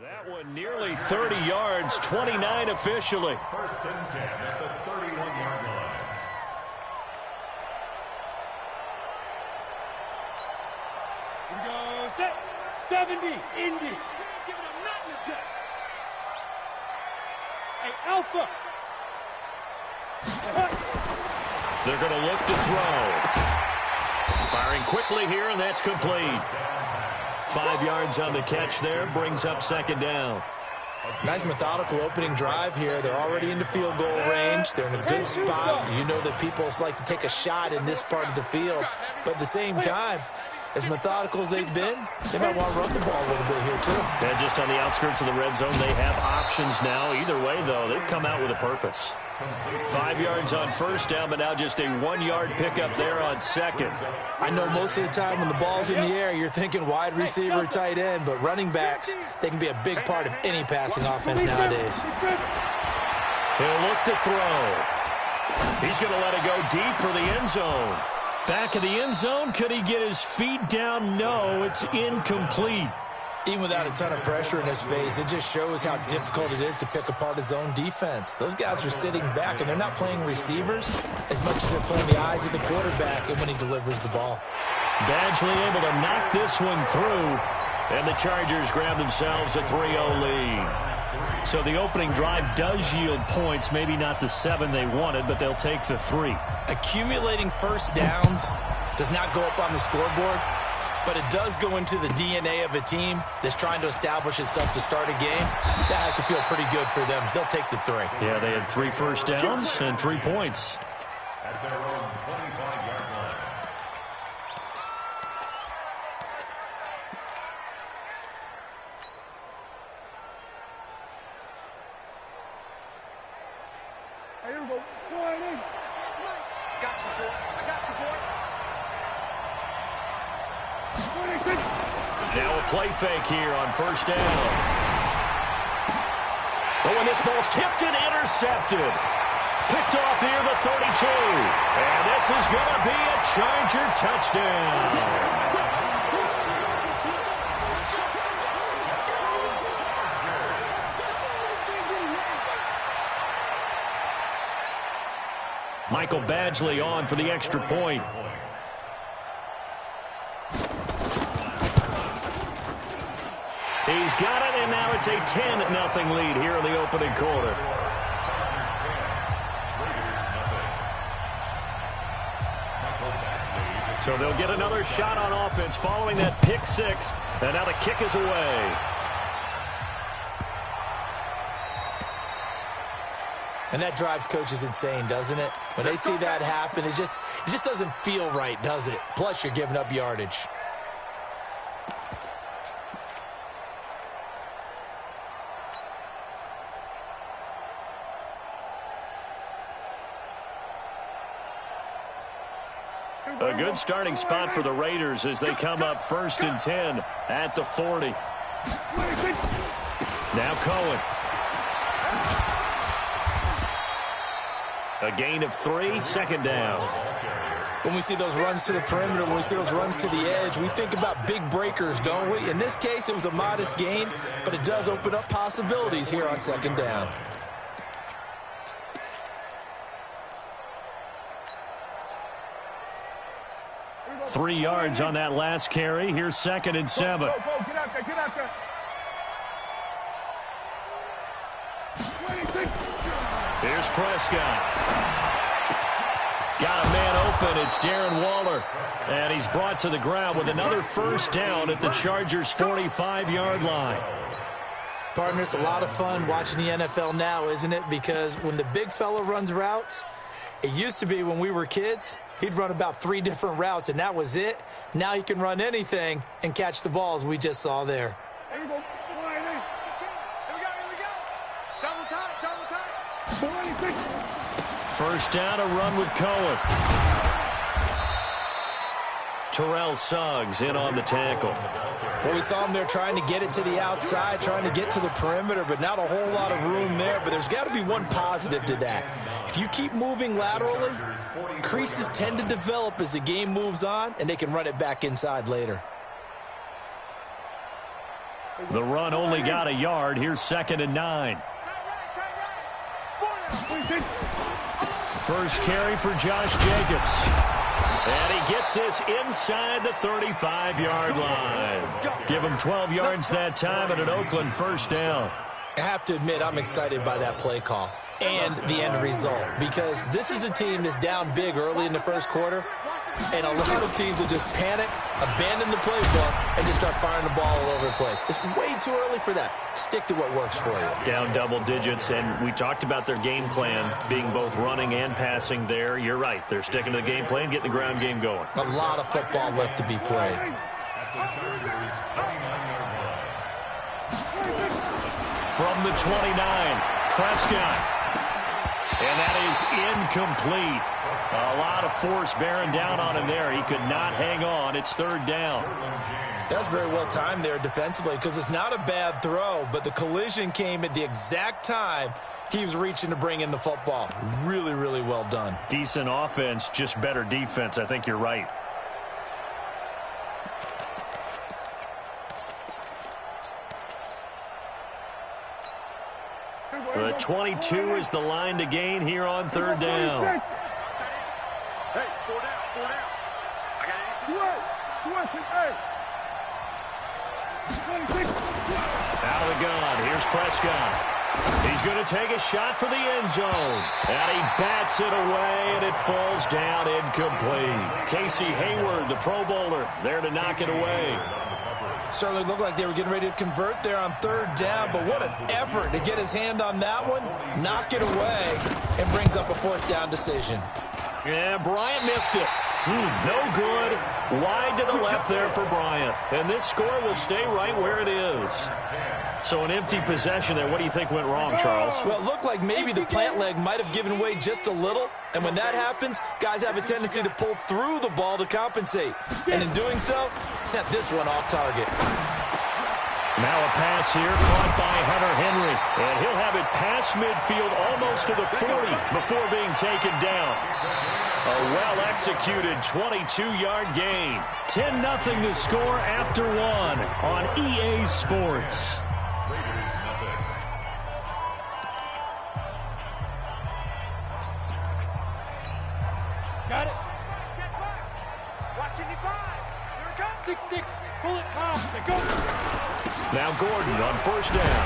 That one nearly 30 yards, 29 officially. First and 10 at the 31-yard line. Here we go. Set. 70. Indy. Give it a mountain attack. Hey, Alpha. They're going to look to throw. Firing quickly here, and that's complete. 5 yards on the catch there, brings up second down. Nice methodical opening drive here. They're already into field goal range. They're in a good spot. You know that people like to take a shot in this part of the field. But at the same time, as methodical as they've been, they might want to run the ball a little bit here too. And just on the outskirts of the red zone, they have options now. Either way, though, they've come out with a purpose. 5 yards on first down, but now just a 1-yard pickup there on second. I know most of the time when the ball's in the air, you're thinking wide receiver or tight end, but running backs, they can be a big part of any passing offense nowadays. He'll look to throw. He's going to let it go deep for the end zone. Back of the end zone, could he get his feet down? No, it's incomplete. Even without a ton of pressure in his face, it just shows how difficult it is to pick apart his own defense. Those guys are sitting back, and they're not playing receivers as much as they're playing the eyes of the quarterback and when he delivers the ball. Badgley able to knock this one through, and the Chargers grab themselves a 3-0 lead. So the opening drive does yield points, maybe not the 7 they wanted, but they'll take the 3. Accumulating first downs does not go up on the scoreboard, but it does go into the DNA of a team that's trying to establish itself to start a game. That has to feel pretty good for them. They'll take the 3. Yeah, they had 3 first downs and 3 points. At their own 25-yard line. Hey, here we go. Flying in. Got you, boy. I got you, boy. Now a play fake here on first down. Oh, and this ball's tipped and intercepted. Picked off near the 32. And this is going to be a Charger touchdown. Michael Badgley on for the extra point. He's got it, and now it's a 10-0 lead here in the opening quarter. So they'll get another shot on offense following that pick 6, and now the kick is away. And that drives coaches insane, doesn't it? When they see that happen, it just doesn't feel right, does it? Plus, you're giving up yardage. A good starting spot for the Raiders as they come up 1st and 10 at the 40. Now Cohen. A gain of 3, second down. When we see those runs to the perimeter, when we see those runs to the edge, we think about big breakers, don't we? In this case, it was a modest gain, but it does open up possibilities here on second down. Three yards on that last carry. Here's 2nd and 7. Go, get out there, get out there. Here's Prescott. Got a man open. It's Darren Waller. And he's brought to the ground with another first down at the Chargers' 45-yard line. Partner, it's a lot of fun watching the NFL now, isn't it? Because when the big fella runs routes, it used to be when we were kids, he'd run about 3 different routes, and that was it. Now he can run anything and catch the balls we just saw there. Here we go. Flying in. Here we go. Double time, double time. 26. First down, a run with Cohen. Terrell Suggs in on the tackle. Well, we saw him there trying to get it to the outside, trying to get to the perimeter, but not a whole lot of room there. But there's got to be one positive to that. If you keep moving laterally, creases tend to develop as the game moves on, and they can run it back inside later. The run only got a yard. Here's 2nd and 9. First carry for Josh Jacobs. And he gets this inside the 35-yard line. Give him 12 yards that time and an Oakland first down. I have to admit, I'm excited by that play call and the end result, because this is a team that's down big early in the first quarter, and a lot of teams will just panic, abandon the playbook, and just start firing the ball all over the place. It's way too early for that. Stick to what works for you. Down double digits, and we talked about their game plan being both running and passing there. You're right. They're sticking to the game plan, getting the ground game going. A lot of football left to be played. From the 29, Prescott. And that is incomplete. A lot of force bearing down on him there. He could not hang on. It's 3rd down. That's very well timed there defensively, because it's not a bad throw, but the collision came at the exact time he was reaching to bring in the football. Really, really well done. Decent offense, just better defense. I think you're right. The 22 is the line to gain here on 3rd down. Hey, 4 down, 4 down. I got it. Out of the gun. Here's Prescott. He's going to take a shot for the end zone. And he bats it away, and it falls down incomplete. Casey Hayward, the Pro Bowler, there to knock it away. Certainly looked like they were getting ready to convert there on 3rd down, but what an effort to get his hand on that one, knock it away, and brings up a 4th down decision. Yeah, Bryant missed it. No good. Wide to the left there for Bryant. And this score will stay right where it is. So an empty possession there. What do you think went wrong, Charles? Well, it looked like maybe the plant leg might have given way just a little. And when that happens, guys have a tendency to pull through the ball to compensate. And in doing so, sent this one off target. Now a pass here caught by Hunter Henry. And he'll have it past midfield almost to the 40 before being taken down. A well-executed 22-yard gain. 10-0 to score after 1 on EA Sports. Got it. Watch 55. Here it comes. 6-6. Pull it, Kyle. Go. Now Gordon on 1st down.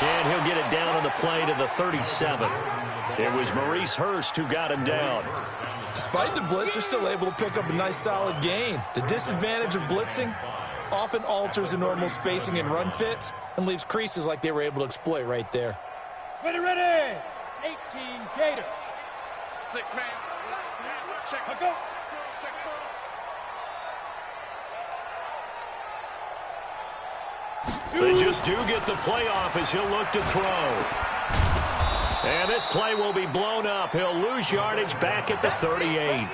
And he'll get it down on the play to the 37. It was Maurice Hurst who got him down. Despite the blitz, they're still able to pick up a nice solid gain. The disadvantage of blitzing often alters the normal spacing and run fits and leaves creases like they were able to exploit right there. Ready, ready. 18 Gator. 6 man. Check. Go. Check. They just do get the playoff as he'll look to throw. And this play will be blown up. He'll lose yardage back at the 38.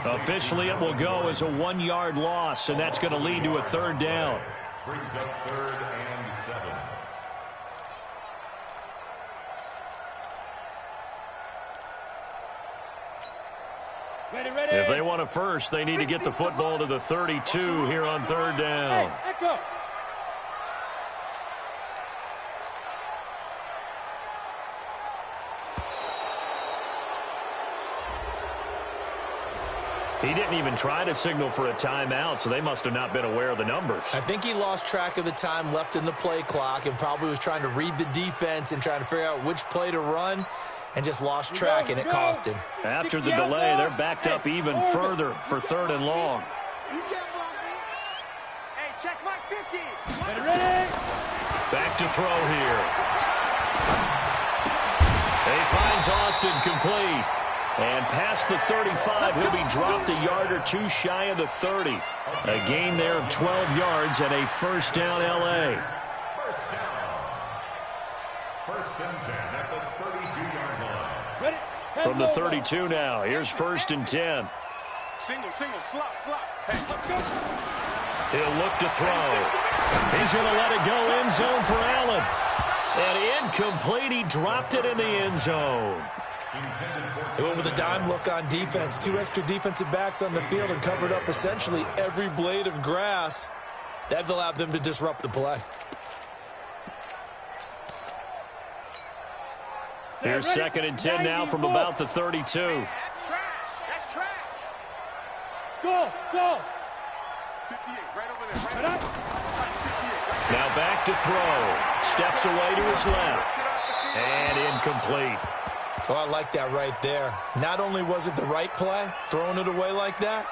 Officially, it will go as a 1-yard loss, and that's going to lead to a 3rd down. Brings up 3rd and 7. Ready, ready. If they want a first, they need to get the football to the 32 here on 3rd down. Hey, echo. He didn't even try to signal for a timeout, so they must have not been aware of the numbers. I think he lost track of the time left in the play clock and probably was trying to read the defense and trying to figure out which play to run and just lost track, and it cost him. After the delay, they're backed up even further for 3rd and long. You can't block me. Hey, check Mike 50. Ready, ready. Back to throw here. He finds Austin complete. And past the 35, he'll be dropped a yard or 2 shy of the 30. A gain there of 12 yards and a 1st down L.A. First down. 1st and 10 at the 32-yard line. Ready. From the 32 now, here's 1st and 10. Single, slop. Hey, let's go. He'll look to throw. He's going to let it go end zone for Allen. And incomplete, he dropped it in the end zone. They went with a dime look on defense. 2 extra defensive backs on the field and covered up essentially every blade of grass. That allowed them to disrupt the play. Here's second and 10 now from about the 32. That's trash. That's trash. Go. 58, right over there. Right. Now back to throw. Steps away to his left. And incomplete. Oh, I like that right there. Not only was it the right play, throwing it away like that,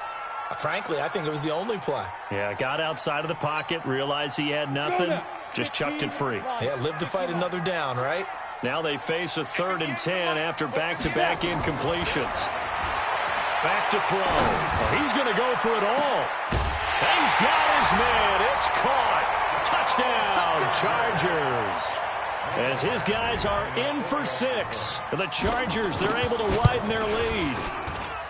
frankly, I think it was the only play. Yeah, got outside of the pocket, realized he had nothing, just chucked it free. Yeah, live to fight another down, right? Now they face a 3rd and 10 after back-to-back incompletions. Back to throw. Well, he's going to go for it all. He's got his man. It's caught. Touchdown, Chargers. As his guys are in for 6. The Chargers, they're able to widen their lead.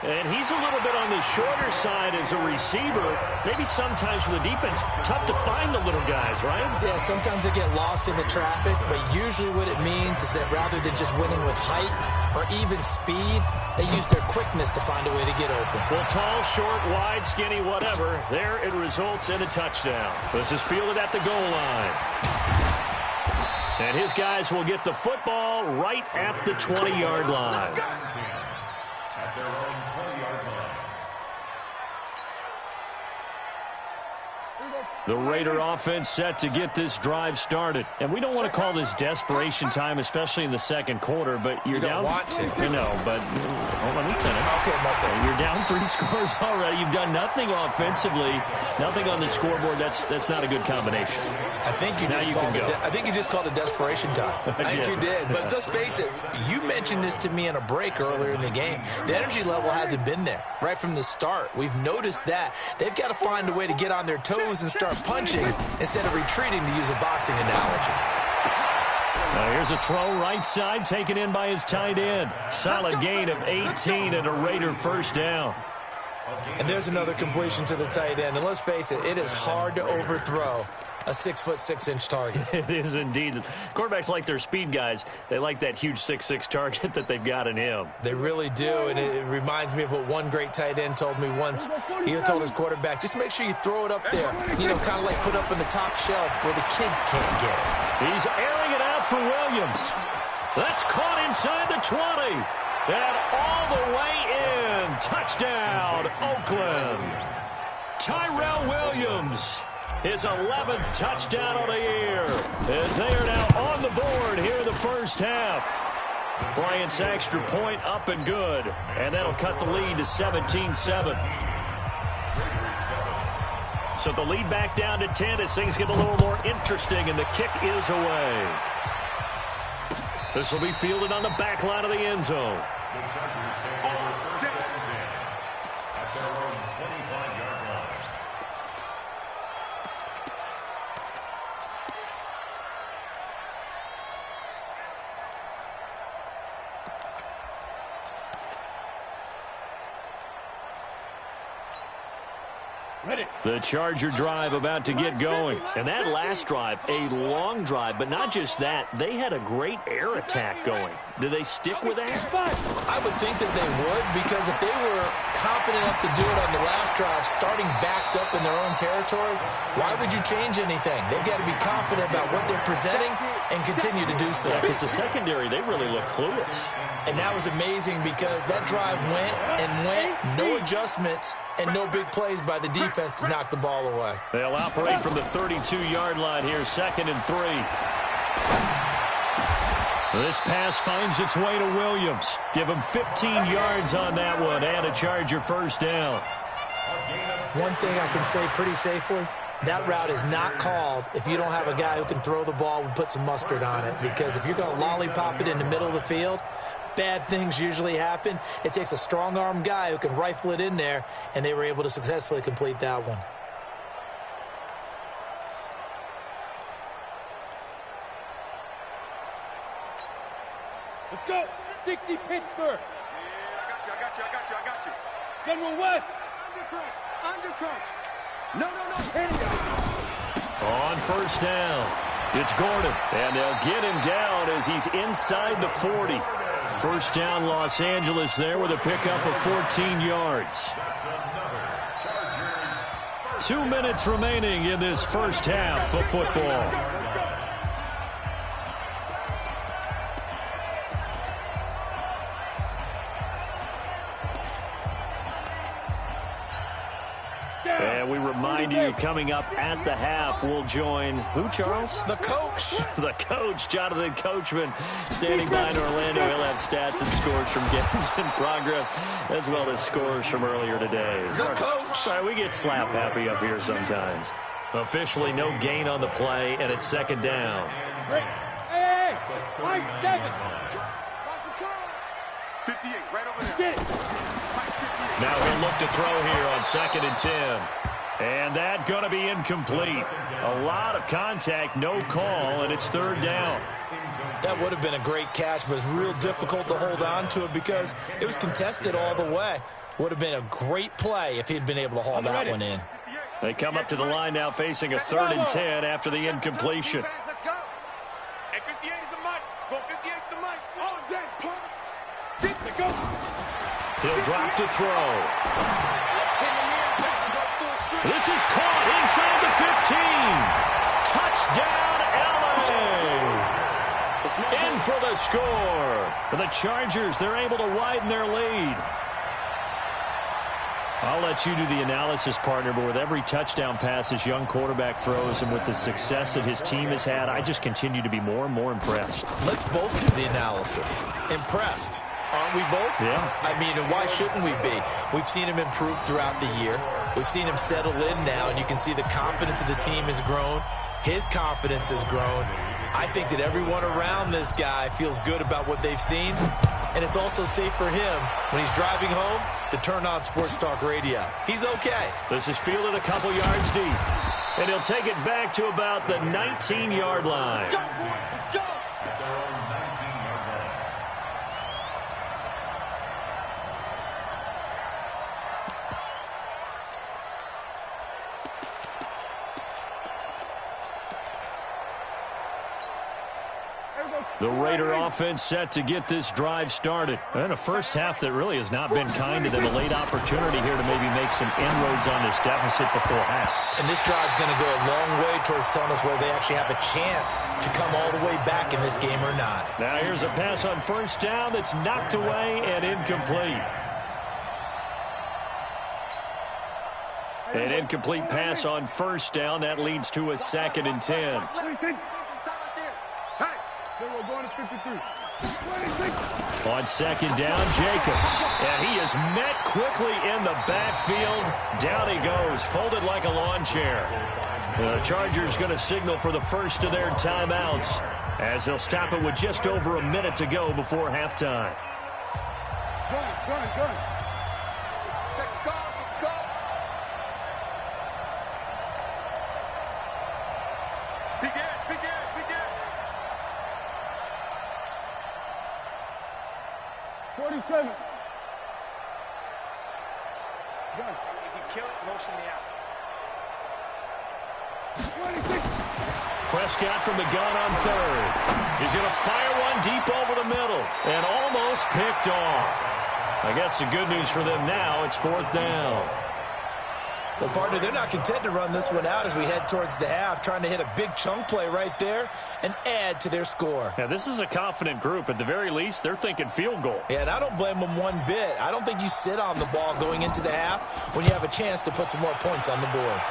And he's a little bit on the shorter side as a receiver. Maybe sometimes for the defense, tough to find the little guys, right? Yeah, sometimes they get lost in the traffic, but usually what it means is that rather than just winning with height or even speed, they use their quickness to find a way to get open. Well, tall, short, wide, skinny, whatever, there it results in a touchdown. This is fielded at the goal line. And his guys will get the football right at the 20-yard line. At their own 20-yard line. The Raider offense set to get this drive started. And we don't want to call this desperation time, especially in the second quarter, but you're down. You don't want to. You know, but let me finish. Okay, Michael. You're down 3 scores already. You've done nothing offensively, nothing on the scoreboard. That's not a good combination. I think you just called it desperation time. I think you did. But let's face it, you mentioned this to me in a break earlier in the game. The energy level hasn't been there right from the start. We've noticed that. They've got to find a way to get on their toes and start punching instead of retreating, to use a boxing analogy. Now here's a throw right side taken in by his tight end. Solid gain of 18 and a Raider first down. And there's another completion to the tight end. And let's face it, it is hard to overthrow a 6'6" target. It is indeed. Quarterbacks like their speed guys. They like that huge 6'6" target that they've got in him. They really do, and it reminds me of what one great tight end told me once. He told his quarterback, just make sure you throw it up there, kind of like put up in the top shelf where the kids can't get it. He's airing it out for Williams. That's caught inside the 20. And all the way in. Touchdown, Oakland. Tyrell Williams. His 11th touchdown on the year, as they are now on the board here in the first half. Bryant's extra point up and good, and that'll cut the lead to 17-7. So the lead back down to 10 as things get a little more interesting, and the kick is away. This will be fielded on the back line of the end zone. The Chargers take over first and 10 at their own 25-yard line. The Charger drive about to get going. And that last drive, a long drive, but not just that. They had a great air attack going. Do they stick with that? I would think that they would, because if they were confident enough to do it on the last drive, starting backed up in their own territory, why would you change anything? They've got to be confident about what they're presenting and continue to do so. Yeah, because the secondary, they really look clueless. And that was amazing because that drive went and went, no adjustments, and no big plays by the defense to knock the ball away. They'll operate from the 32-yard line here, 2nd and 3. This pass finds its way to Williams. Give him 15 yards on that one and a Charger first down. One thing I can say pretty safely, that route is not called if you don't have a guy who can throw the ball and put some mustard on it. Because if you're going to lollipop it in the middle of the field, bad things usually happen. It takes a strong-arm guy who can rifle it in there, and they were able to successfully complete that one. Let's go. 60 Pittsburgh. Yeah, I got you. General West. Undercross. No. Hit it. On first down, it's Gordon. And they'll get him down as he's inside the 40. First down, Los Angeles there with a pickup of 14 yards. 2 minutes remaining in this first half of football. And we remind you, coming up at the half, we'll join who, Charles? The coach. The coach, Jonathan Coachman, standing by in Orlando. He'll have stats and scores from games in progress, as well as scores from earlier today. The coach. All right, we get slap happy up here sometimes. Officially no gain on the play, and it's second down. Hey, 7. 58, right over there. Now he'll look to throw here on 2nd and 10. And that going to be incomplete. A lot of contact, no call, and it's 3rd down. That would have been a great catch, but it's real difficult to hold on to it because it was contested all the way. Would have been a great play if he'd been able to haul that one in. They come up to the line now facing a 3rd and 10 after the incompletion. Let's go. And 58 is the mic. Go 58 is the mic. All day, pump. He'll drop to throw. This is caught inside the 15. Touchdown, LA. In for the score. For the Chargers, they're able to widen their lead. I'll let you do the analysis, partner, but with every touchdown pass this young quarterback throws and with the success that his team has had, I just continue to be more and more impressed. Let's both do the analysis. Impressed. Aren't we both? Yeah. I mean, and why shouldn't we be? We've seen him improve throughout the year. We've seen him settle in now, and you can see the confidence of the team has grown. His confidence has grown. I think that everyone around this guy feels good about what they've seen, and it's also safe for him when he's driving home to turn on Sports Talk Radio. He's okay. This is fielded a couple yards deep, and he'll take it back to about the 19-yard line. Let's go. The Raider offense set to get this drive started. And a first half that really has not been kind to them. A late opportunity here to maybe make some inroads on this deficit before half. And this drive's going to go a long way towards telling us whether they actually have a chance to come all the way back in this game or not. Now here's a pass on 1st down that's knocked away and incomplete. An incomplete pass on 1st down. That leads to a 2nd and 10. On 2nd down, Jacobs. And he is met quickly in the backfield. Down he goes, folded like a lawn chair. The Chargers going to signal for the first of their timeouts as they'll stop it with just over a minute to go before halftime. Go. Check the call. Begin. 47. Done. If you kill it, motion me out. 26. Prescott from the gun on 3rd. He's going to fire one deep over the middle and almost picked off. I guess the good news for them now, it's 4th down. Well, partner, they're not content to run this one out as we head towards the half, trying to hit a big chunk play right there and add to their score. Now, this is a confident group. At the very least, they're thinking field goal. Yeah, and I don't blame them one bit. I don't think you sit on the ball going into the half when you have a chance to put some more points on the board.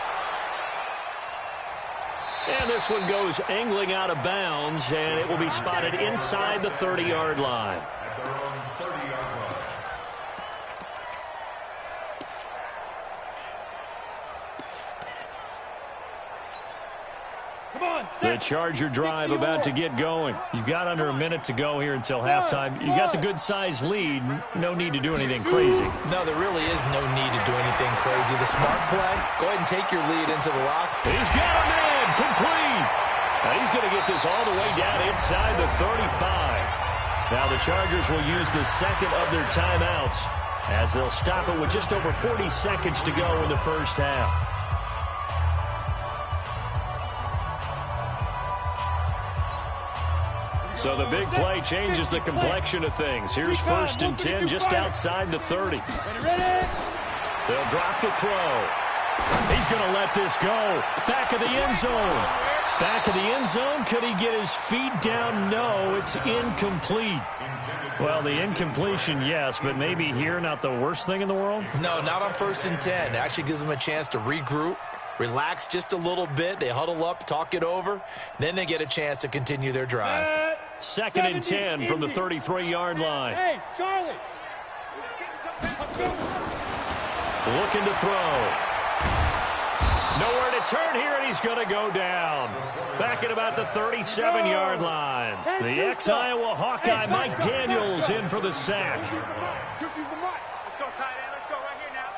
And this one goes angling out of bounds, and it will be spotted inside the 30-yard line. The Charger drive about to get going. You've got under a minute to go here until halftime. You got the good-sized lead. No need to do anything crazy. No, there really is no need to do anything crazy. The smart play, go ahead and take your lead into the lock. He's got him in. Complete. Now he's going to get this all the way down inside the 35. Now the Chargers will use the second of their timeouts as they'll stop it with just over 40 seconds to go in the first half. So the big play changes the complexion of things. Here's 1st and 10 just outside the 30. They'll drop the throw. He's going to let this go. Back of the end zone. Back of the end zone. Could he get his feet down? No, it's incomplete. Well, the incompletion, yes, but maybe here not the worst thing in the world? No, not on 1st and 10. It actually gives them a chance to regroup, relax just a little bit. They huddle up, talk it over. Then they get a chance to continue their drive. 2nd and 10 from the 33-yard line. Hey, Charlie. Looking to throw. Nowhere to turn here, and he's going to go down. Back at about the 37-yard line. The ex-Iowa Hawkeye, Mike Daniels, in for the sack. Let's go, tight end. Let's go right here now.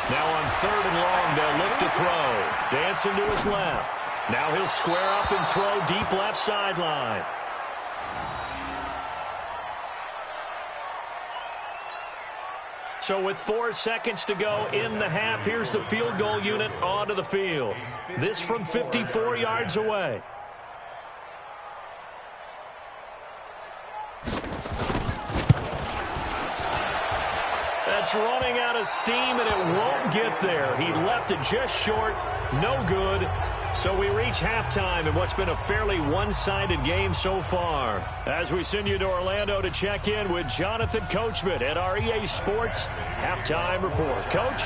Now on 3rd and long, they'll look to throw. Dancing to his left. Now he'll square up and throw deep left sideline. So with 4 seconds to go in the half, here's the field goal unit onto the field. This from 54 yards away. That's running out of steam, and it won't get there. He left it just short. No good. So we reach halftime in what's been a fairly one-sided game so far. As we send you to Orlando to check in with Jonathan Coachman at our EA Sports Halftime Report. Coach?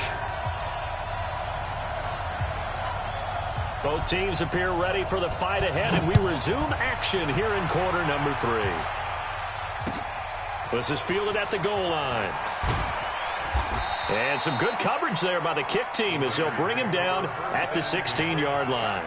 Both teams appear ready for the fight ahead, and we resume action here in quarter number 3. This is fielded at the goal line. And some good coverage there by the kick team as they'll bring him down at the 16-yard line.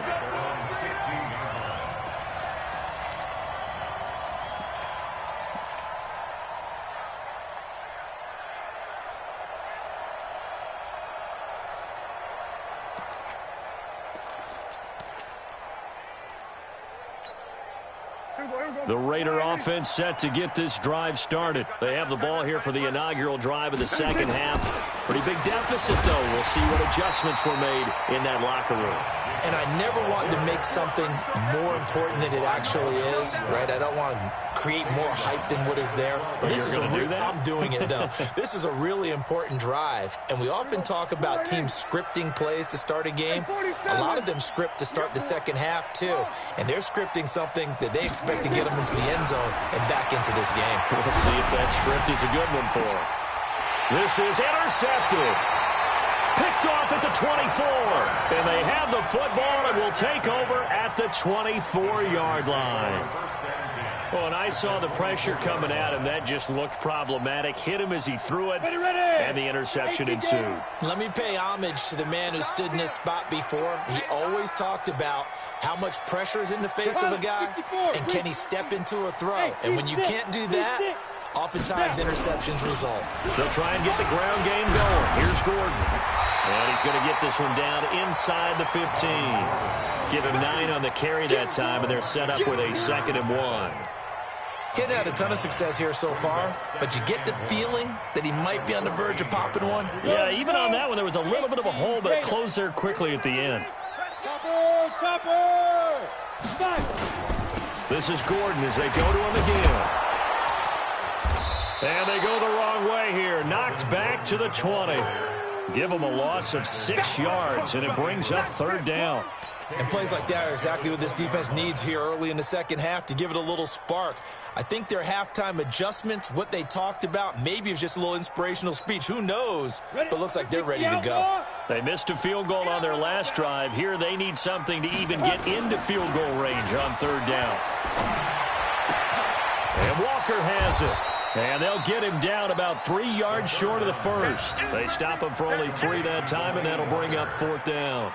The Raider offense set to get this drive started. They have the ball here for the inaugural drive of the second half. Pretty big deficit, though. We'll see what adjustments were made in that locker room. And I never want to make something more important than it actually is, right? I don't want to create more hype than what is there. But this is I'm doing it, though. This is a really important drive. And we often talk about teams scripting plays to start a game. A lot of them script to start the second half, too. And they're scripting something that they expect to get them into the end zone and back into this game. We'll see if that script is a good one for them. This is intercepted. Picked off at the 24. And they have the football and will take over at the 24-yard line. Well, and I saw the pressure coming at him. That just looked problematic. Hit him as he threw it, and the interception ensued. Let me pay homage to the man who stood in this spot before. He always talked about how much pressure is in the face of a guy, and can he step into a throw. And when you can't do that, oftentimes interceptions result. They'll try and get the ground game going. Here's Gordon. And he's going to get this one down inside the 15. Give him 9 on the carry that time, and they're set up with a 2nd and 1. Getting had a ton of success here so far, but you get the feeling that he might be on the verge of popping one. Yeah, even on that one, there was a little bit of a hole, but it closed there quickly at the end. Chopper! This is Gordon as they go to him again. And they go the wrong way here. Knocked back to the 20. Give them a loss of 6 yards, and it brings up 3rd down. And plays like that are exactly what this defense needs here early in the second half to give it a little spark. I think their halftime adjustments, what they talked about, maybe it was just a little inspirational speech. Who knows? But it looks like they're ready to go. They missed a field goal on their last drive. Here they need something to even get into field goal range on 3rd down. And Walker has it. And they'll get him down about 3 yards short of the first. They stop him for only 3 that time, and that'll bring up 4th down.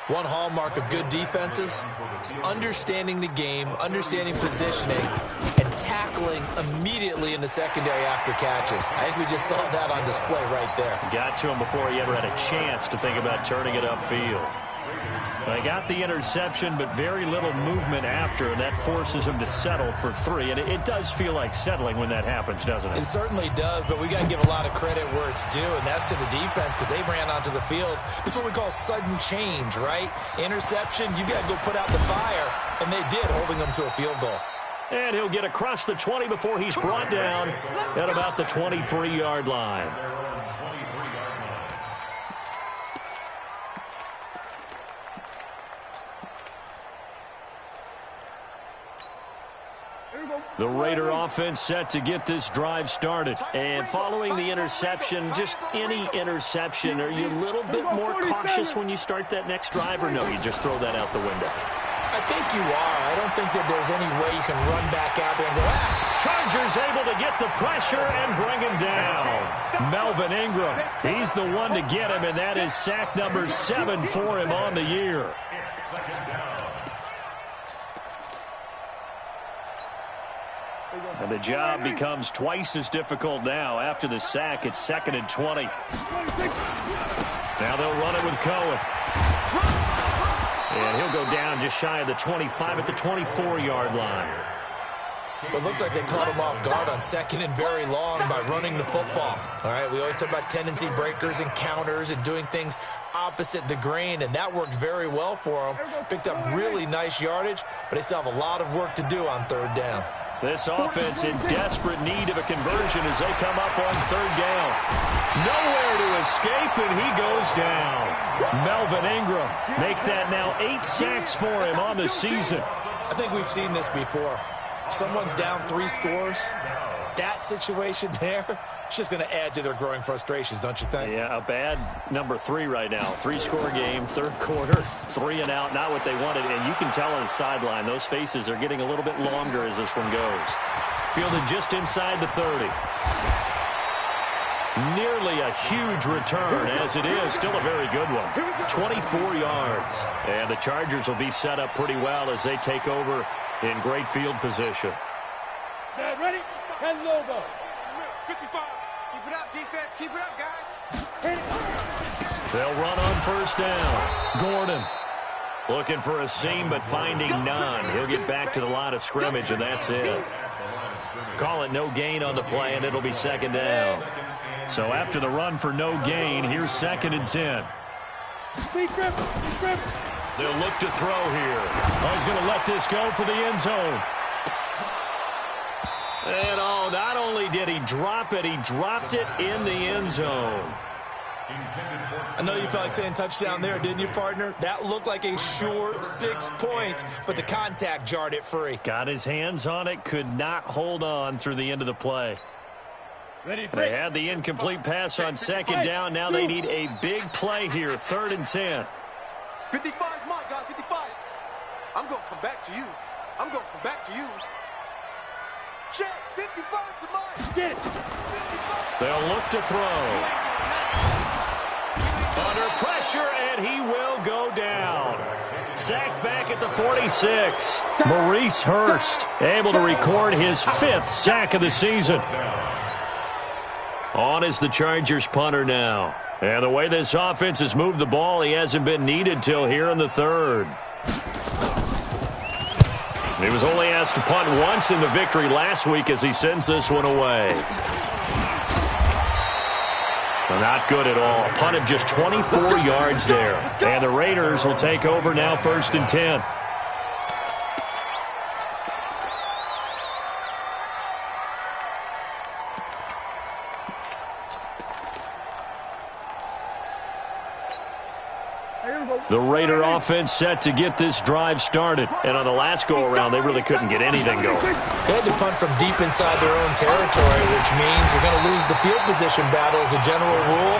One hallmark of good defenses is understanding the game, understanding positioning, and tackling immediately in the secondary after catches. I think we just saw that on display right there. Got to him before he ever had a chance to think about turning it upfield. They got the interception, but very little movement after, and that forces him to settle for 3. And it does feel like settling when that happens, doesn't it? It certainly does, but we got to give a lot of credit where it's due, and that's to the defense because they ran onto the field. This is what we call sudden change, right? Interception, you got to go put out the fire, and they did, holding them to a field goal. And he'll get across the 20 before he's brought down at about the 23-yard line. The Raider offense set to get this drive started. And following the interception, just any interception, are you a little bit more cautious when you start that next drive, or no, you just throw that out the window? I think you are. I don't think that there's any way you can run back out there and go, Chargers able to get the pressure and bring him down. Melvin Ingram, he's the one to get him, and that is sack number 7 for him on the year. And the job becomes twice as difficult now. After the sack, it's 2nd and 20. Now they'll run it with Cohen. And he'll go down just shy of the 25 at the 24-yard line. It looks like they caught him off guard on 2nd and very long by running the football. All right, we always talk about tendency breakers and counters and doing things opposite the grain, and that worked very well for them. Picked up really nice yardage, but they still have a lot of work to do on 3rd down. This offense in desperate need of a conversion as they come up on 3rd down. Nowhere to escape, and he goes down. Melvin Ingram make that now 8 sacks for him on the season. I think we've seen this before. If someone's down 3 scores, that situation there, it's just going to add to their growing frustrations, don't you think? Yeah, a bad number 3 right now. 3-score game, 3rd quarter, 3 and out, not what they wanted. And you can tell on the sideline, those faces are getting a little bit longer as this one goes. Fielded just inside the 30. Nearly a huge return, as it is. Still a very good one. 24 yards. And the Chargers will be set up pretty well as they take over in great field position. Set, ready? 10 logo. 55. Keep it up, defense. Keep it up, guys. They'll run on 1st down. Gordon looking for a seam, but finding none. He'll get back to the line of scrimmage, and that's it. Call it no gain on the play, and it'll be 2nd down. So after the run for no gain, here's 2nd and 10. They'll look to throw here. Oh, he's going to let this go for the end zone. And oh, not only did he drop it, he dropped it in the end zone. I know you felt like saying touchdown there, didn't you, partner? That looked like a sure 6 points, but the contact jarred it free. Got his hands on it, could not hold on through the end of the play. They had the incomplete pass on 2nd down. Now they need a big play here, 3rd and 10. 55 is mine, guys. 55. I'm going to come back to you. I'm going to come back to you. Check. 55 to mine. Get it. 55. They'll look to throw. Under pressure, and he will go down. Sacked back at the 46. Maurice Hurst able to record his 5th sack of the season. On is the Chargers punter now. And the way this offense has moved the ball, he hasn't been needed till here in the 3rd. He was only asked to punt once in the victory last week as he sends this one away. Not good at all. Punt of just 24 yards there. And the Raiders will take over now, 1st and 10. The Raider offense set to get this drive started. And on the last go-around, they really couldn't get anything going. They had to punt from deep inside their own territory, which means you're going to lose the field position battle as a general rule.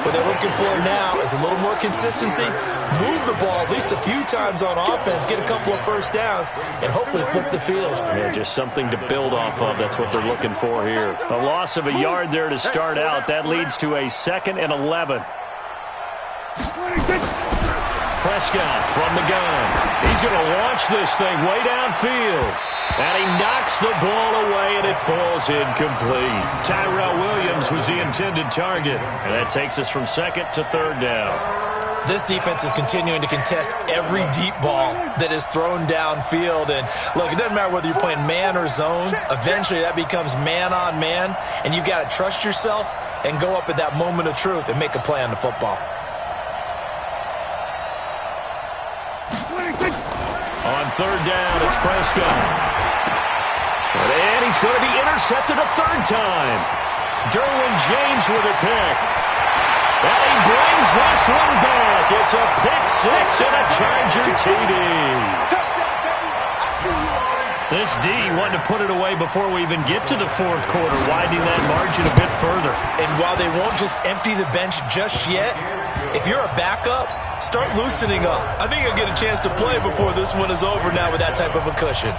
What they're looking for now is a little more consistency, move the ball at least a few times on offense, get a couple of 1st downs, and hopefully flip the field. Yeah, just something to build off of. That's what they're looking for here. A loss of a yard there to start out. That leads to a 2nd and 11. Prescott from the gun. He's going to launch this thing way downfield. And he knocks the ball away, and it falls incomplete. Tyrell Williams was the intended target. And that takes us from 2nd to 3rd down. This defense is continuing to contest every deep ball that is thrown downfield. And, look, it doesn't matter whether you're playing man or zone. Eventually, that becomes man-on-man. And you've got to trust yourself and go up at that moment of truth and make a play on the football. On 3rd down, it's Prescott. And he's going to be intercepted a 3rd time. Derwin James with a pick. And he brings this one back. It's a pick 6 and a Charger TD. This D wanted to put it away before we even get to the fourth quarter, widening that margin a bit further. And while they won't just empty the bench just yet, if you're a backup, start loosening up. I think you'll get a chance to play before this one is over now with that type of a cushion.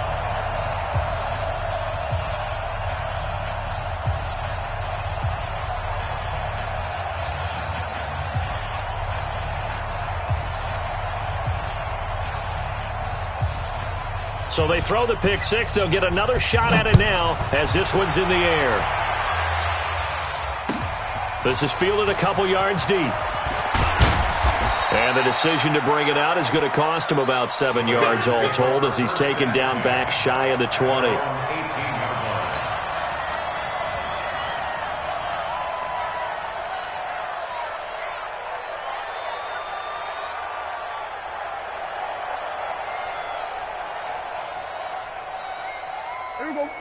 So they throw the pick six. They'll get another shot at it now as this one's in the air. This is fielded a couple yards deep. And the decision to bring it out is going to cost him about 7 yards all told as he's taken down back shy of the 20.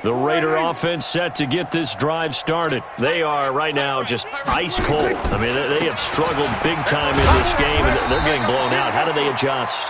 The Raider offense set to get this drive started. They are right now just ice cold. I mean, they have struggled big time in this game, and they're getting blown out. How do they adjust?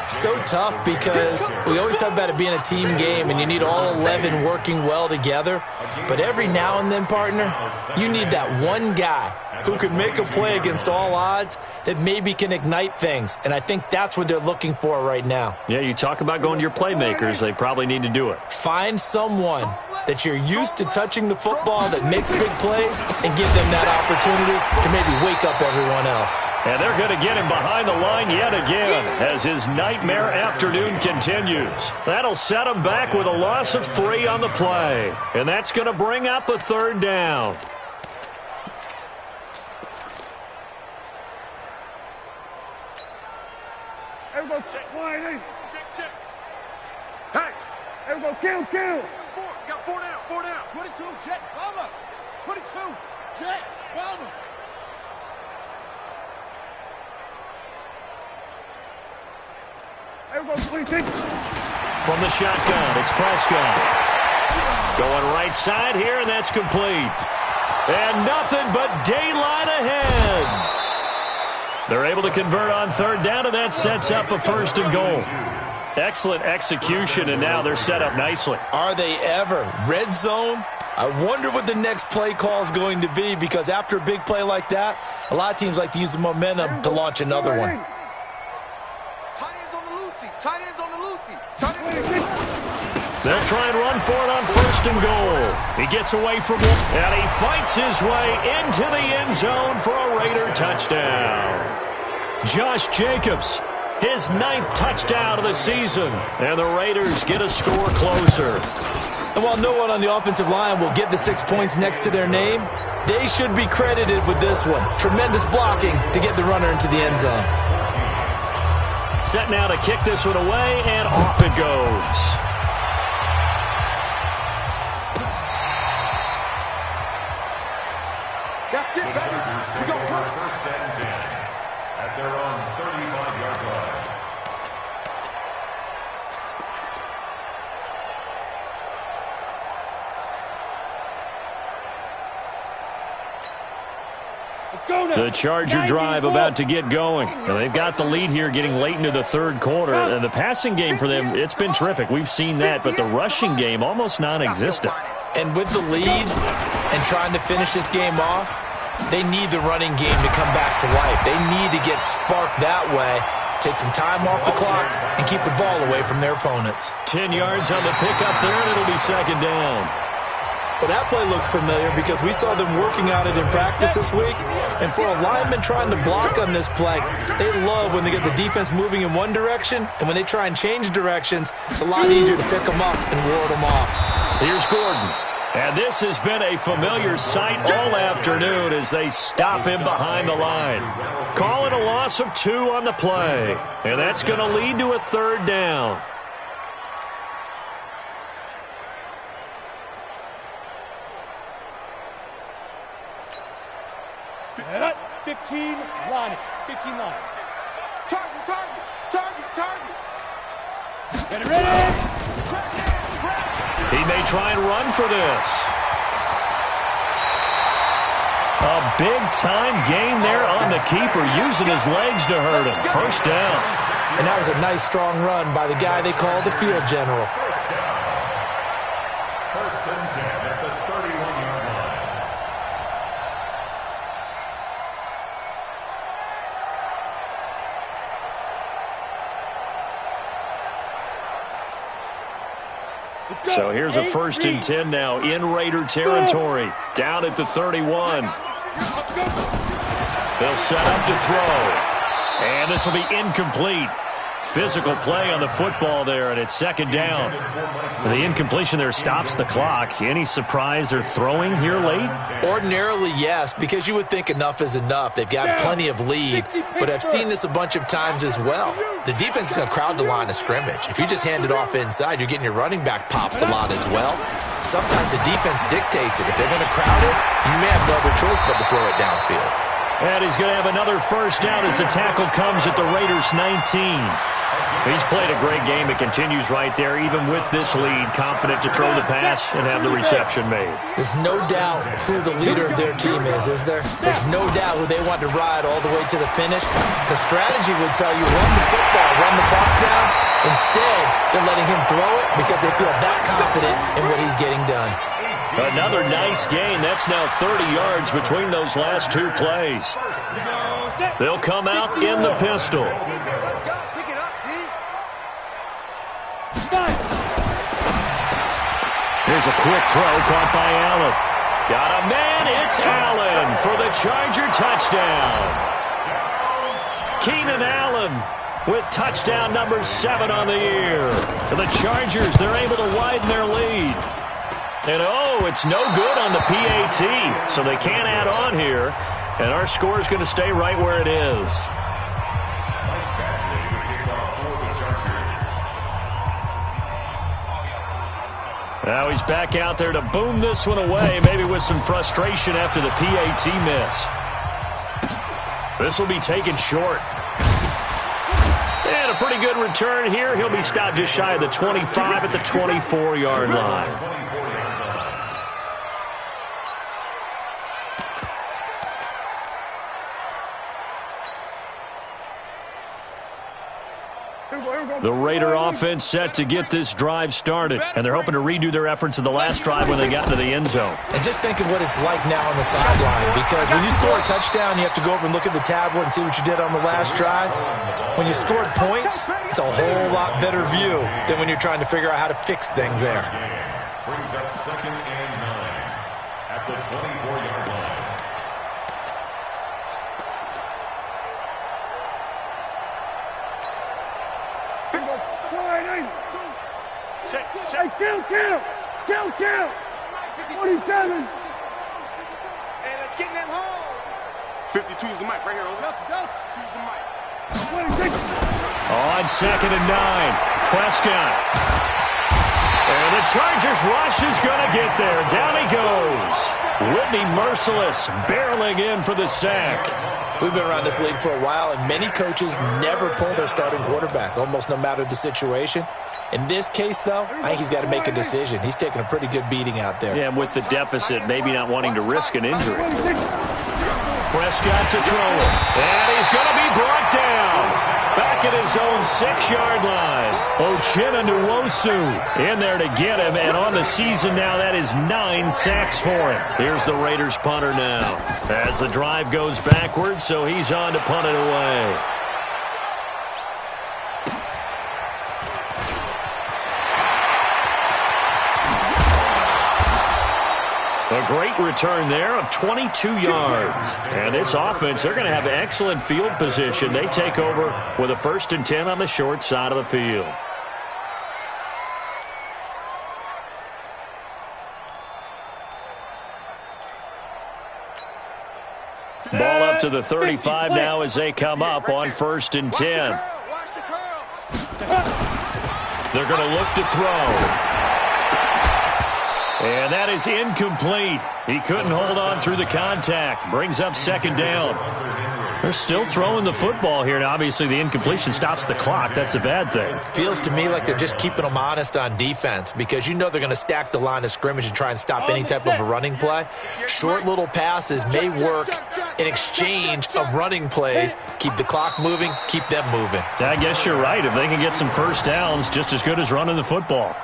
So tough because we always talk about it being a team game, and you need all 11 working well together. But every now and then, partner, you need that one guy who can make a play against all odds that maybe can ignite things. And I think that's what they're looking for right now. Yeah, you talk about going to your playmakers. They probably need to do it. Find someone that you're used to touching the football that makes big plays and give them that opportunity to maybe wake up everyone else. And they're going to get him behind the line yet again as his nightmare afternoon continues. That'll set him back with a loss of 3 on the play. And that's going to bring up a third down. Everybody check. Wide. Check. Hey. Everybody kill. 4, got 4 down. 22, Jet, cover. 22, Jet, cover. Everybody 26. From the shotgun, it's Prescott. Going right side here, and that's complete. And nothing but daylight ahead. They're able to convert on third down, and that sets up a first and goal. Excellent execution, and now they're set up nicely. Are they ever? Red zone? I wonder what the next play call is going to be, because after a big play like that, a lot of teams like to use the momentum to launch another one. Tight ends on the Lucy. They'll try and run for it on first and goal. He gets away from it, and he fights his way into the end zone for a Raider touchdown. Josh Jacobs, his 9th touchdown of the season, and the Raiders get a score closer. And while no one on the offensive line will get the 6 points next to their name, they should be credited with this one. Tremendous blocking to get the runner into the end zone. Set now to kick this one away, and off it goes. That's it, baby. We go first and 10 at their own 35-yard line. Let's go now. The Charger drive about to get going. Now, they've got the lead here getting late into the third quarter. And the passing game for them, it's been terrific. We've seen that, but the rushing game almost non-existent. And with the lead and trying to finish this game off, they need the running game to come back to life. They need to get sparked that way, take some time off the clock, and keep the ball away from their opponents. 10 yards on the pickup there, and it'll be second down. Well, that play looks familiar because we saw them working on it in practice this week. And for a lineman trying to block on this play, they love when they get the defense moving in one direction, and when they try and change directions, it's a lot easier to pick them up and ward them off. Here's Gordon. And this has been a familiar sight all afternoon as they stop him behind the line. Calling a loss of 2 on the play. And that's going to lead to a third down. Set up. 15, line it. 15 line. Target. Get it ready. He may try and run for this. A big-time gain there on the keeper, using his legs to hurt him. First down. And that was a nice, strong run by the guy they call the field general. First and 10 at the 31-yard line. So here's a first and 10 now in Raider territory. Down at the 31. They'll set up to throw. And this will be incomplete. Physical play on the football there, and it's second down. The incompletion there stops the clock. Any surprise they're throwing here late? Ordinarily, yes, because you would think enough is enough. They've got plenty of lead, but I've seen this a bunch of times as well. The defense is going to crowd the line of scrimmage. If you just hand it off inside, you're getting your running back popped a lot as well. Sometimes the defense dictates it. If they're going to crowd it, you may have no other choice but to throw it downfield. And he's going to have another first down as the tackle comes at the Raiders' 19. He's played a great game. It continues right there, even with this lead, confident to throw the pass and have the reception made. There's no doubt who the leader of their team is there? There's no doubt who they want to ride all the way to the finish. Because strategy would tell you, run the football, run the clock down. Instead, they're letting him throw it because they feel that confident in what he's getting done. Another nice gain. That's now 30 yards between those last two plays. They'll come out in the pistol. Here's a quick throw caught by Allen. Got a man. It's Allen for the Charger touchdown. Keenan Allen with touchdown number 7 on the year. For the Chargers, they're able to widen their lead. And, oh, it's no good on the PAT, so they can't add on here. And our score is going to stay right where it is. Now he's back out there to boom this one away, maybe with some frustration after the PAT miss. This will be taken short. And a pretty good return here. He'll be stopped just shy of the 25 at the 24-yard line. The Raider offense set to get this drive started, and they're hoping to redo their efforts in the last drive when they got into the end zone. And just think of what it's like now on the sideline, because when you score a touchdown, you have to go over and look at the tablet and see what you did on the last drive. When you scored points, it's a whole lot better view than when you're trying to figure out how to fix things there. Brings up second and 9 at the 24-yard line. Kill. 47. Hey, let's get in them holes. 52's the mic right here. Over. Delta. 2's the mic. 26. On second and 9, Prescott. And the Chargers rush is going to get there. Down he goes. Whitney Merciless barreling in for the sack. We've been around this league for a while, and many coaches never pull their starting quarterback, almost no matter the situation. In this case, though, I think he's got to make a decision. He's taking a pretty good beating out there. Yeah, and with the deficit, maybe not wanting to risk an injury. Prescott to throw it. And he's going to be brought down. Back at his own 6-yard line. Uchenna Nwosu in there to get him. And on the season now, that is 9 sacks for him. Here's the Raiders punter now. As the drive goes backwards, so he's on to punt it away. A great return there of 22 yards. And this offense, they're going to have excellent field position. They take over with a first and 10 on the short side of the field. Ball up to the 35 now as they come up on first and 10. They're going to look to throw. And that is incomplete. He couldn't hold on through the contact. Brings up second down. They're still throwing the football here. Now, obviously, the incompletion stops the clock. That's a bad thing. Feels to me like they're just keeping them honest on defense, because you know they're going to stack the line of scrimmage and try and stop any type of a running play. Short little passes may work in exchange of running plays. Keep the clock moving, keep them moving. I guess you're right. If they can get some first downs, just as good as running the football.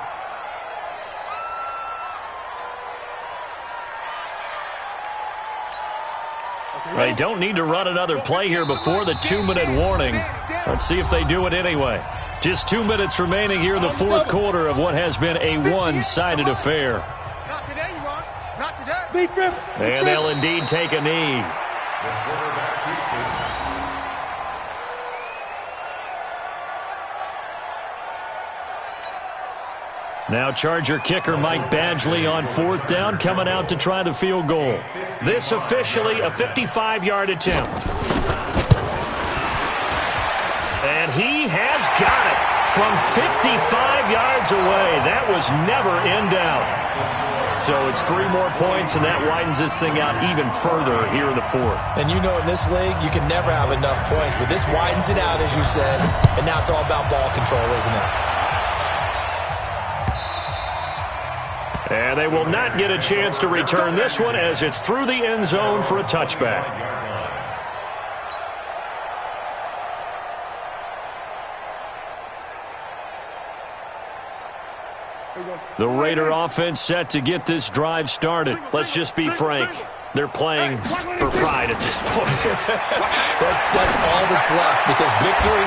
They don't need to run another play here before the 2-minute warning. Let's see if they do it anyway. Just 2 minutes remaining here in the fourth quarter of what has been a one-sided affair. Not today, you are. Not today. And they'll indeed take a knee. The quarterback keeps it. Now Charger kicker Mike Badgley on fourth down, coming out to try the field goal. This officially a 55-yard attempt. And he has got it from 55 yards away. That was never in doubt. So it's 3 more points, and that widens this thing out even further here in the fourth. And you know, in this league, you can never have enough points, but this widens it out, as you said, and now it's all about ball control, isn't it? And they will not get a chance to return this one as it's through the end zone for a touchback. The Raider offense set to get this drive started. Let's just be frank. They're playing for pride at this point. that's all that's left, because victory,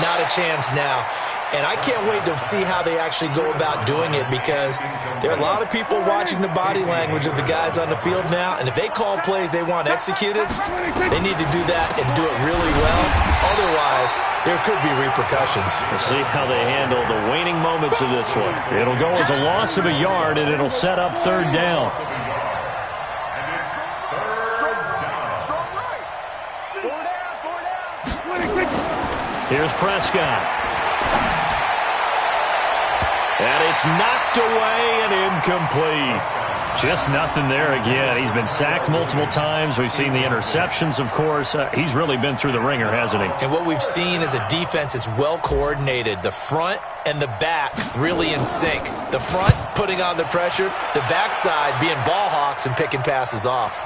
not a chance now. And I can't wait to see how they actually go about doing it, because there are a lot of people watching the body language of the guys on the field now, and if they call plays they want executed, they need to do that and do it really well. Otherwise, there could be repercussions. We'll see how they handle the waning moments of this one. It'll go as a loss of a yard, and it'll set up third down. Here's Prescott. And it's knocked away and incomplete. Just nothing there again. He's been sacked multiple times. We've seen the interceptions, of course. He's really been through the ringer, hasn't he? And what we've seen is a defense that's well coordinated. The front and the back really in sync. The front putting on the pressure, the backside being ball hawks and picking passes off.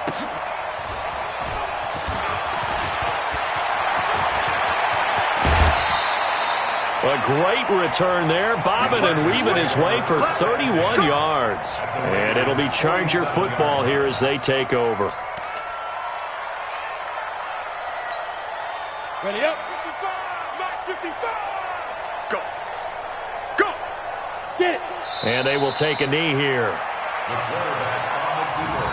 A great return there, bobbing and weaving his way for 31 yards. And it'll be Charger football here as they take over. Ready up. 55. Go. Go. Get it. And they will take a knee here. The quarterback on the field.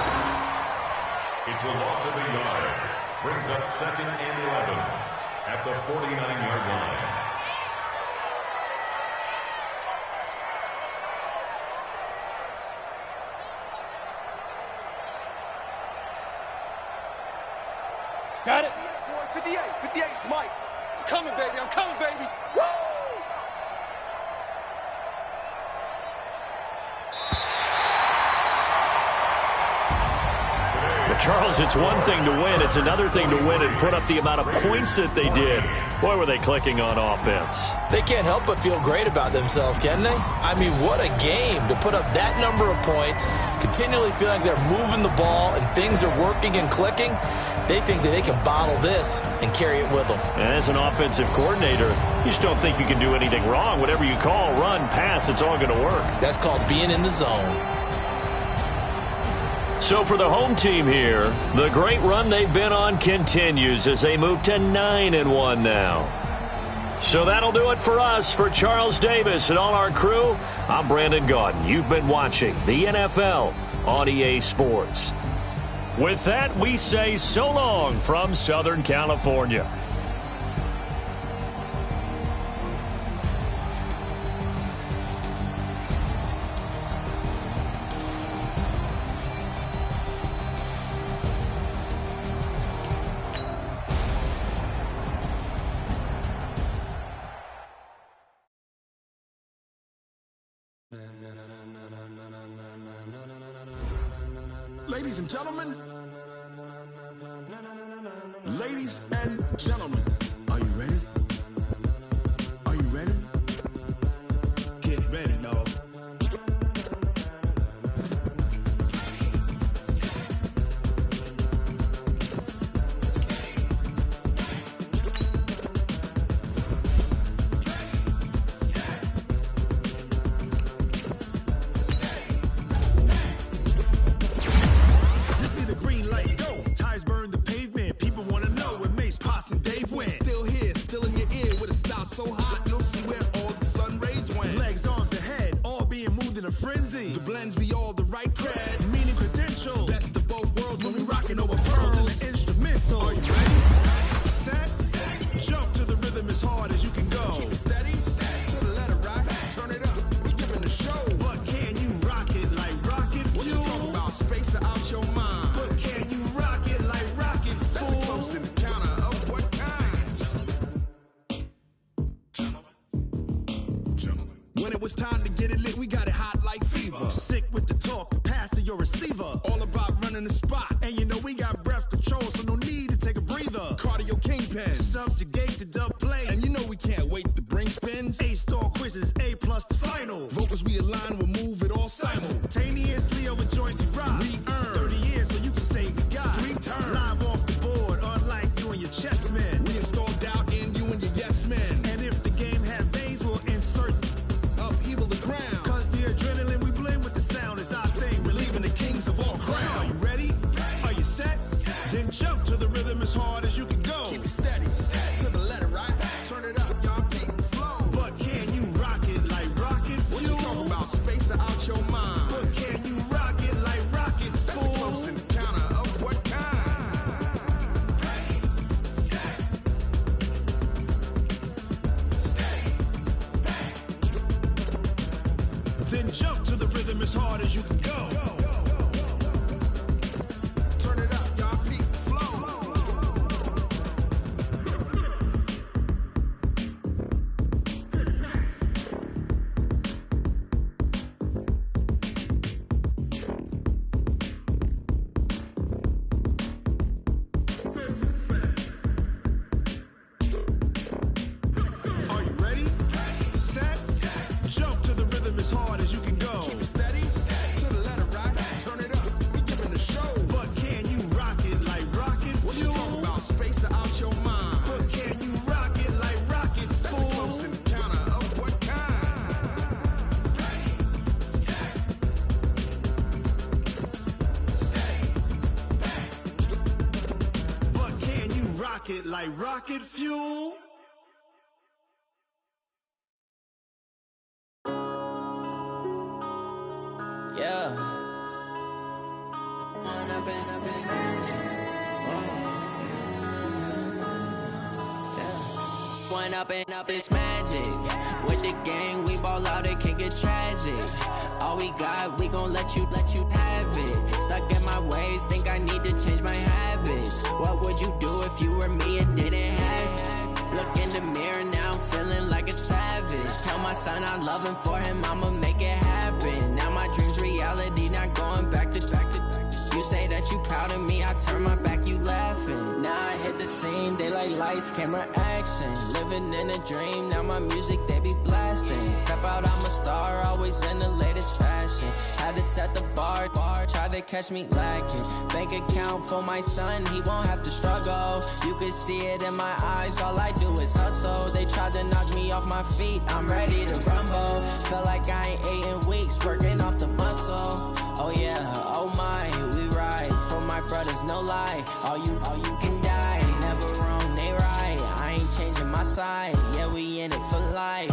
It's a loss of a yard. Brings up 2nd and 11 at the 49-yard line. Got it. 58, 58, it's Mike. I'm coming, baby. I'm coming, baby. Woo! But Charles, it's one thing to win. It's another thing to win and put up the amount of points that they did. Boy, were they clicking on offense. They can't help but feel great about themselves, can they? I mean, what a game to put up that number of points, continually feeling like they're moving the ball and things are working and clicking. They think that they can bottle this and carry it with them. And as an offensive coordinator, you just don't think you can do anything wrong. Whatever you call, run, pass, it's all going to work. That's called being in the zone. So for the home team here, the great run they've been on continues as they move to 9-1 now. So that'll do it for us. For Charles Davis and all our crew, I'm Brandon Gaudin. You've been watching the NFL on EA Sports. With that, we say so long from Southern California. Ladies and gentlemen, are you ready? Are you ready? Get ready, dog. Green light, go. Tires burn the pavement. so hot, no see where all the sun rays went. Legs, arms, and head, all being moved in a frenzy. The blends be all the right cred. Meaning credentials. Best of both worlds when we rockin' over pearls. And the instrumental. Are you ready? Set, jump to the rhythm as hard as you can go. Keep it steady, to the letter right. Turn it up, we giving the show. But can you rock it like rocket fuel? What you talking about? Space or out your mind? But can you rock it like rockets, That's fool? a close encounter of what kind? Gentlemen. When it was time to get it lit, we got it hot like fever. Sick with the talk, pass to your receiver. All about running the spot. And you know we got breath control, so no need to take a breather. Cardio kingpin. Subjugate the dub play. And you know we can't wait to bring spins. A-star quizzes, A+ the final. Vocals we align, we'll move it all Simultaneously over joints we rock. We earn 30 years so you can say we got 3 turns. Live off the board, unlike you and your chess men. We install doubt in you and your yes men. And if the game had veins, we'll insert Upheaval the ground. Cause the adrenaline we blend with the sound is our thing. Relieving the kings of all So are crowns. you ready? Are you set? Then jump to the rhythm as hard as you can go. Keep it steady, to the letter right. Turn it up, y'all peak the flow. But can you rock it like rocket What you fuel? talking about? Space or out your mind? But can you rock it like rockets, That's a fool? close encounter of what kind? Then jump to the rhythm as hard as you can go. Turn it up, y'all peak the flow. Are you ready? Set, jump to the rhythm as hard as you can go. Keep it steady, to the letter right. Turn it up, we giving the show. But can you rock it like rocket What you fuel? talking about? Space or out your mind? But can you rock it like rockets, That's a fool? close encounter of what kind? But can you rock it like rocket fuel? Yeah. One up and up, it's magic. With the gang, we ball out, it can get tragic. All we got, we gon' let you have it. Stuck in my ways, think I need to change my habits. What would you do if you were me and didn't have it? Look in the mirror now, I'm feeling like a savage. Tell my son I love him, for him I'ma make it happen. Now my dream's reality, not going back to. You say that you proud of me, I turn my back, you laughing. Now I hit the scene, daylight lights, camera action. Living in a dream, now my music, they be blasting. Step out, I'm a star, always in the latest fashion. Had to set the bar, try to catch me lacking. Bank account for my son, he won't have to struggle. You can see it in my eyes, all I do is hustle. They tried to knock me off my feet, I'm ready to rumble. Feel like I ain't ate in weeks, working off the muscle. Oh yeah, oh my, we ride for my brothers, no lie. All you can die, never wrong, they right. I ain't changing my side, yeah, we in it for life.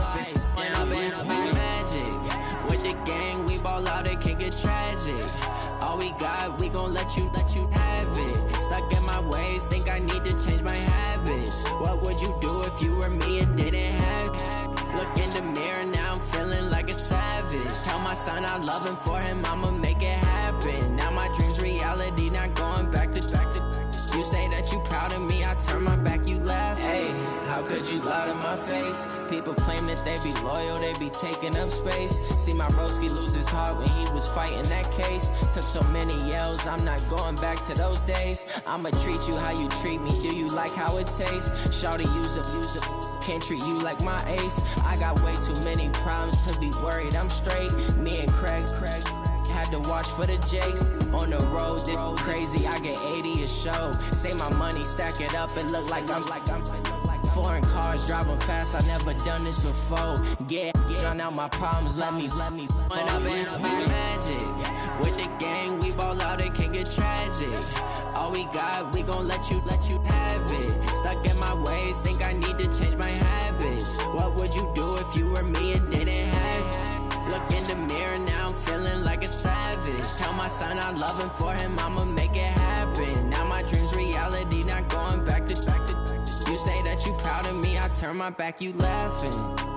When up and up, it's magic. With the gang, we ball out, it can get tragic. All we got, we gon' let you have it. Stuck in my ways, think I need to change my habits. What would you do if you were me and didn't have it? Look in the mirror, now I'm feeling like a savage. Tell my son I love him, for him I'ma make it happen. Now my dream's reality, not going back to. You say that you proud of me, I turn my back, you laugh. Hey, how could you lie to my face? People claim that they be loyal, they be taking up space. See my broski lose his heart when he was fighting that case. Took so many yells, I'm not going back to those days. I'ma treat you how you treat me, do you like how it tastes? Shawty, use it, can't treat you like my ace. I got way too many problems to be worried, I'm straight. Me and Craig had to watch for the Jakes. On the road, this crazy, I get 80 a show. Say my money, stack it up, it look like I'm foreign cars, driving fast, I never done this before. Get drown out my problems, let me When up and up, it's magic. With the gang, we ball out, it can get tragic. All we got, we gon' let you have it. Stuck in my ways, think I need to change my habits. What would you do if you were me and didn't have it? Look in the mirror, now I'm feeling like a savage. Tell my son I love him, for him I'ma make it happen. Now my dream's reality, not going back to. You say that you proud of me, I turn my back, you laughing.